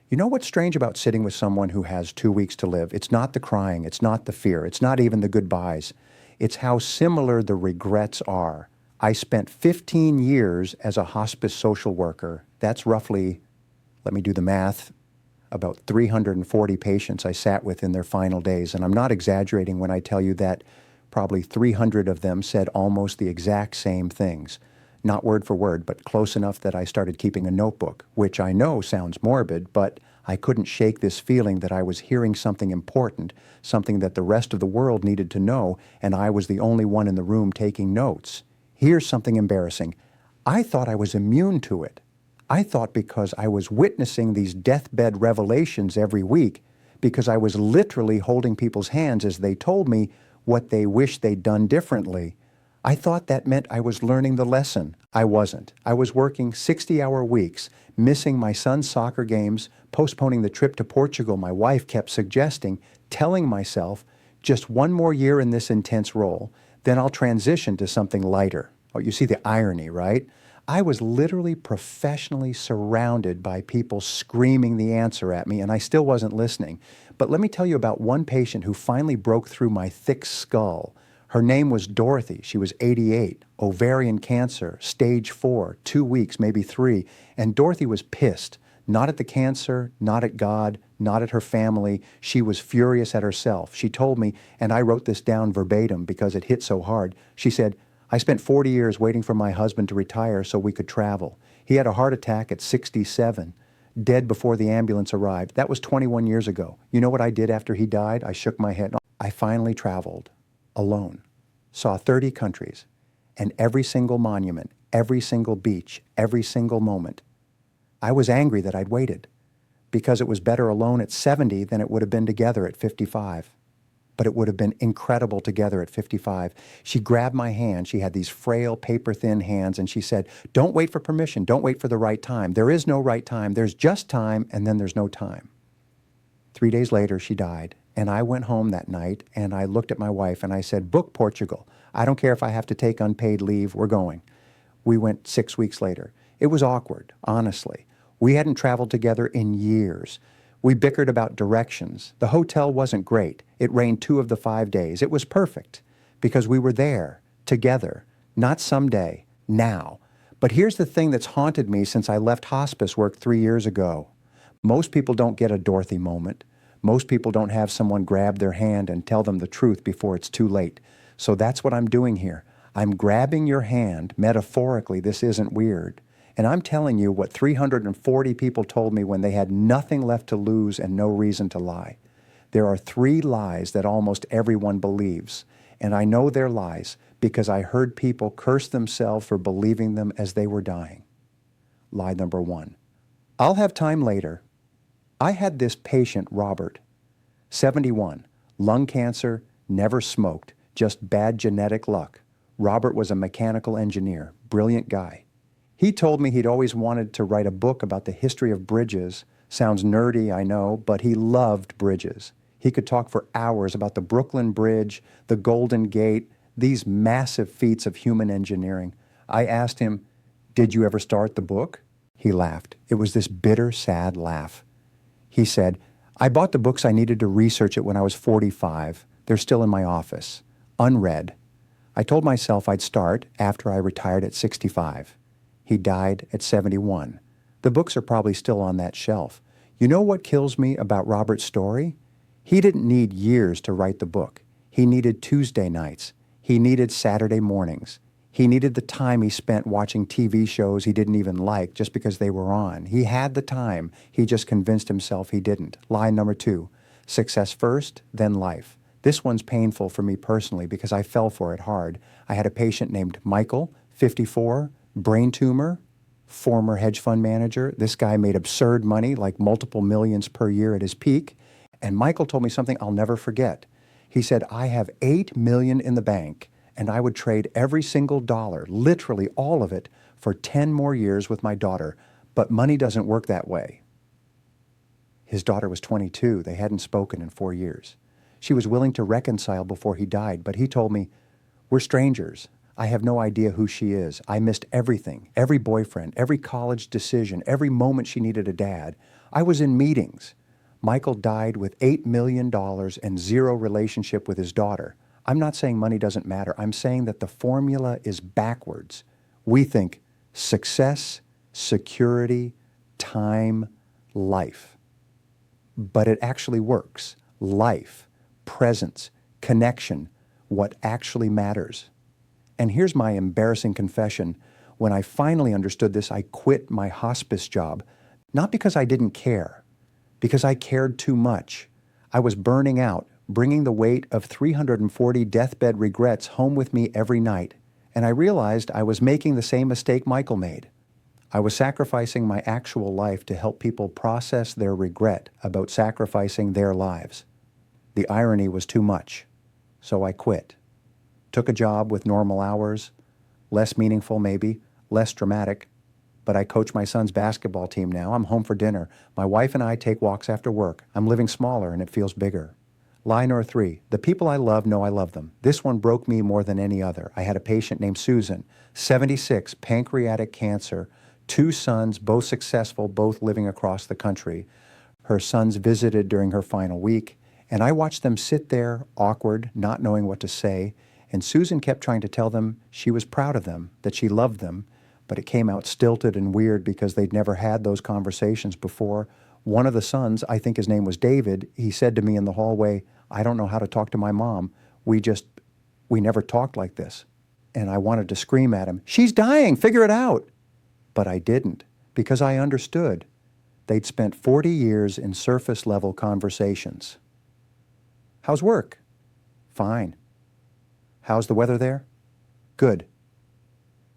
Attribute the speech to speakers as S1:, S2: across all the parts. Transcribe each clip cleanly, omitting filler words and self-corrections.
S1: You know what's strange about sitting with someone who has 2 weeks to live? It's not the crying, it's not the fear, it's not even the goodbyes. It's how similar the regrets are. I spent 15 years as a hospice social worker. That's roughly, let me do the math, about 340 patients I sat with in their final days. And I'm not exaggerating when I tell you that probably 300 of them said almost the exact same things. Not word for word, but close enough that I started keeping a notebook, which I know sounds morbid, but I couldn't shake this feeling that I was hearing something important, something that the rest of the world needed to know, and I was the only one in the room taking notes. Here's something embarrassing. I thought I was immune to it. I thought because I was witnessing these deathbed revelations every week, because I was literally holding people's hands as they told me what they wished they'd done differently, I thought that meant I was learning the lesson. I wasn't. I was working 60-hour weeks, missing my son's soccer games, postponing the trip to Portugal my wife kept suggesting, telling myself, just one more year in this intense role, then I'll transition to something lighter. Oh, you see the irony, right? I was literally professionally surrounded by people screaming the answer at me, and I still wasn't listening. But let me tell you about one patient who finally broke through my thick skull. Her name was Dorothy. She was 88, ovarian cancer, stage 4, 2 weeks, maybe 3. And Dorothy was pissed, not at the cancer, not at God, not at her family. She was furious at herself. She told me, and I wrote this down verbatim because it hit so hard. She said, I spent 40 years waiting for my husband to retire so we could travel. He had a heart attack at 67, dead before the ambulance arrived. That was 21 years ago. You know what I did after he died? I shook my head. I finally traveled. Alone, saw 30 countries, and every single monument, every single beach, every single moment. I was angry that I'd waited, because it was better alone at 70 than it would have been together at 55. But it would have been incredible together at 55. She grabbed my hand. She had these frail, paper-thin hands, and she said, don't wait for permission. Don't wait for the right time. There is no right time. There's just time, and then there's no time. 3 days later, she died. And I went home that night and I looked at my wife and I said, book Portugal. I don't care if I have to take unpaid leave, we're going. We went 6 weeks later. It was awkward, honestly. We hadn't traveled together in years. We bickered about directions. The hotel wasn't great. It rained 2 of the 5 days. It was perfect because we were there, together, not someday, now. But here's the thing that's haunted me since I left hospice work 3 years ago. Most people don't get a Dorothy moment. Most people don't have someone grab their hand and tell them the truth before it's too late. So that's what I'm doing here. I'm grabbing your hand, metaphorically, this isn't weird, and I'm telling you what 340 people told me when they had nothing left to lose and no reason to lie. There are 3 lies that almost everyone believes, and I know they're lies because I heard people curse themselves for believing them as they were dying. Lie number 1. I'll have time later. I had this patient, Robert, 71, lung cancer, never smoked, just bad genetic luck. Robert was a mechanical engineer, brilliant guy. He told me he'd always wanted to write a book about the history of bridges. Sounds nerdy, I know, but he loved bridges. He could talk for hours about the Brooklyn Bridge, the Golden Gate, these massive feats of human engineering. I asked him, did you ever start the book? He laughed. It was this bitter, sad laugh. He said, I bought the books I needed to research it when I was 45. They're still in my office, unread. I told myself I'd start after I retired at 65. He died at 71. The books are probably still on that shelf. You know what kills me about Robert's story? He didn't need years to write the book. He needed Tuesday nights. He needed Saturday mornings. He needed the time he spent watching TV shows he didn't even like just because they were on. He had the time. He just convinced himself he didn't. Lie number 2, success first, then life. This one's painful for me personally because I fell for it hard. I had a patient named Michael, 54, brain tumor, former hedge fund manager. This guy made absurd money, like multiple millions per year at his peak. And Michael told me something I'll never forget. He said, I have $8 million in the bank, and I would trade every single dollar, literally all of it, for 10 more years with my daughter. But money doesn't work that way. His daughter was 22. They hadn't spoken in 4 years. She was willing to reconcile before he died, but he told me, we're strangers. I have no idea who she is. I missed everything, every boyfriend, every college decision, every moment she needed a dad. I was in meetings. Michael died with $8 million and zero relationship with his daughter. I'm not saying money doesn't matter. I'm saying that the formula is backwards. We think success, security, time, life. But it actually works. Life, presence, connection, what actually matters. And here's my embarrassing confession. When I finally understood this, I quit my hospice job, not because I didn't care, because I cared too much. I was burning out, bringing the weight of 340 deathbed regrets home with me every night, and I realized I was making the same mistake Michael made. I was sacrificing my actual life to help people process their regret about sacrificing their lives. The irony was too much, so I quit. Took a job with normal hours, less meaningful maybe, less dramatic, but I coach my son's basketball team now. I'm home for dinner. My wife and I take walks after work. I'm living smaller and it feels bigger. Lie number 3, the people I love know I love them. This one broke me more than any other. I had a patient named Susan, 76, pancreatic cancer, 2 sons, both successful, both living across the country. Her sons visited during her final week, and I watched them sit there, awkward, not knowing what to say, and Susan kept trying to tell them she was proud of them, that she loved them, but it came out stilted and weird because they'd never had those conversations before. One of the sons, I think his name was David, he said to me in the hallway, "I don't know how to talk to my mom. We never talked like this." And I wanted to scream at him, "She's dying, figure it out." But I didn't, because I understood. They'd spent 40 years in surface-level conversations. "How's work?" "Fine." "How's the weather there?" "Good."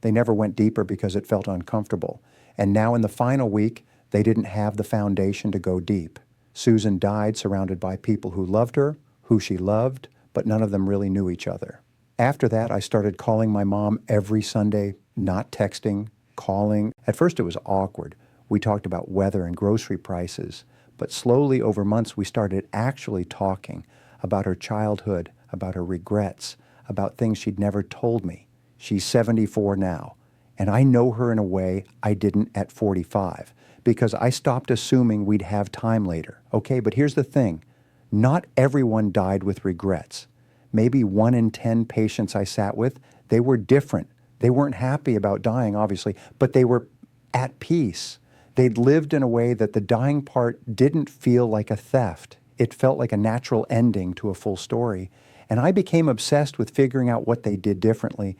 S1: They never went deeper because it felt uncomfortable. And now in the final week, they didn't have the foundation to go deep. Susan died surrounded by people who loved her, who she loved, but none of them really knew each other. After that, I started calling my mom every Sunday, not texting, calling. At first it was awkward. We talked about weather and grocery prices, but slowly over months we started actually talking about her childhood, about her regrets, about things she'd never told me. She's 74 now, and I know her in a way I didn't at 45, because I stopped assuming we'd have time later. Okay, but here's the thing. Not everyone died with regrets. Maybe 1 in 10 patients I sat with, they were different. They weren't happy about dying, obviously, but they were at peace. They'd lived in a way that the dying part didn't feel like a theft. It felt like a natural ending to a full story. And I became obsessed with figuring out what they did differently.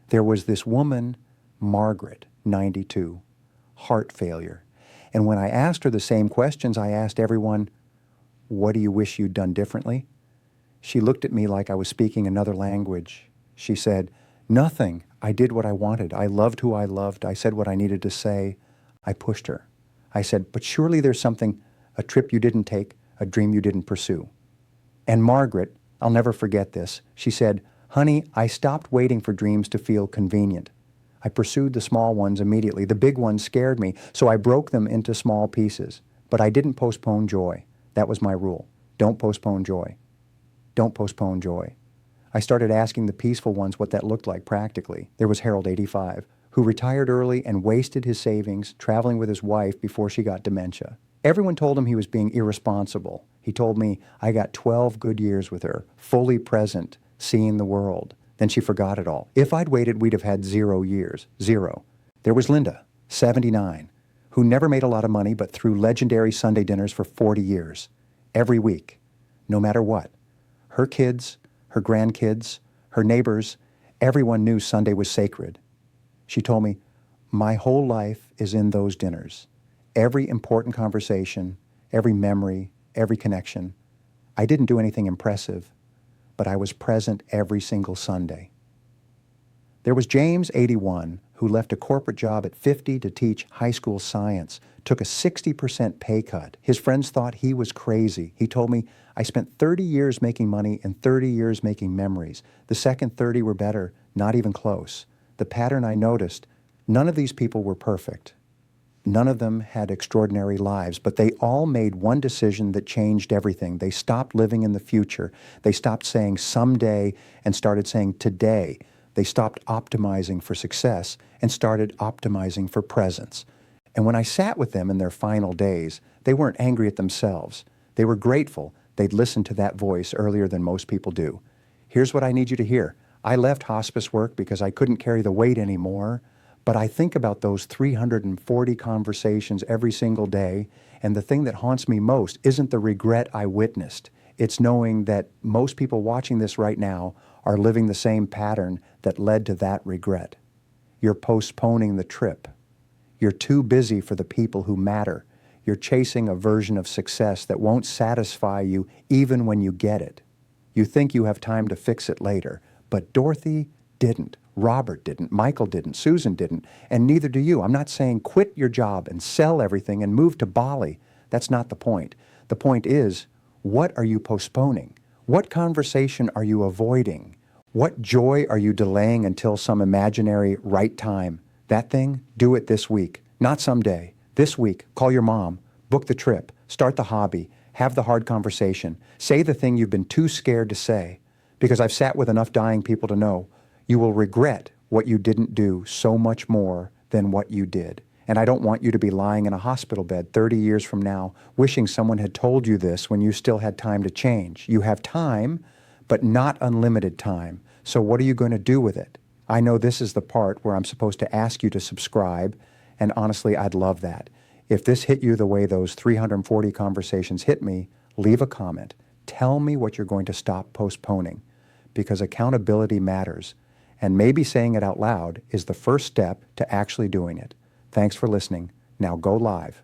S1: There was this woman, Margaret, 92, heart failure. And when I asked her the same questions I asked everyone, "What do you wish you'd done differently?" She looked at me like I was speaking another language. She said, "Nothing. I did what I wanted. I loved who I loved. I said what I needed to say. I pushed her." I said, "But surely there's something, a trip you didn't take, a dream you didn't pursue." And Margaret, I'll never forget this, she said, "Honey, I stopped waiting for dreams to feel convenient. I pursued the small ones immediately. The big ones scared me, so I broke them into small pieces. But I didn't postpone joy. That was my rule. Don't postpone joy. Don't postpone joy." I started asking the peaceful ones what that looked like practically. There was Harold, 85, who retired early and wasted his savings traveling with his wife before she got dementia. Everyone told him he was being irresponsible. He told me, "I got 12 good years with her, fully present, seeing the world." Then she forgot it all. If I'd waited, we'd have had 0 years. 0. There was Linda, 79, who never made a lot of money but threw legendary Sunday dinners for 40 years. Every week, no matter what. Her kids, her grandkids, her neighbors, everyone knew Sunday was sacred. She told me, "My whole life is in those dinners. Every important conversation, every memory, every connection. I didn't do anything impressive, but I was present every single Sunday." There was James, 81, who left a corporate job at 50 to teach high school science, took a 60% pay cut. His friends thought he was crazy. He told me, "I spent 30 years making money and 30 years making memories. The second 30 were better, not even close. The pattern I noticed, none of these people were perfect. None of them had extraordinary lives, but they all made one decision that changed everything. They stopped living in the future. They stopped saying someday and started saying today. They stopped optimizing for success and started optimizing for presence." And when I sat with them in their final days, They weren't angry at themselves. They were grateful they'd listened to that voice earlier than most people do. Here's what I need you to hear. I left hospice work because I couldn't carry the weight anymore, but I think about those 340 conversations every single day, and the thing that haunts me most isn't the regret I witnessed. It's knowing that most people watching this right now are living the same pattern that led to that regret. You're postponing the trip. You're too busy for the people who matter. You're chasing a version of success that won't satisfy you even when you get it. You think you have time to fix it later, but Dorothy didn't. Robert didn't. Michael didn't. Susan didn't. And neither do you. I'm not saying quit your job and sell everything and move to Bali. That's not the point. The point is, what are you postponing? What conversation are you avoiding? What joy are you delaying until some imaginary right time? That thing, do it this week, not someday. This week, call your mom, book the trip, start the hobby, have the hard conversation, say the thing you've been too scared to say. Because I've sat with enough dying people to know you will regret what you didn't do so much more than what you did. And I don't want you to be lying in a hospital bed 30 years from now wishing someone had told you this when you still had time to change. You have time, but not unlimited time. So what are you going to do with it? I know this is the part where I'm supposed to ask you to subscribe, and honestly, I'd love that. If this hit you the way those 340 conversations hit me, leave a comment. Tell me what you're going to stop postponing, because accountability matters. And maybe saying it out loud is the first step to actually doing it. Thanks for listening. Now go live.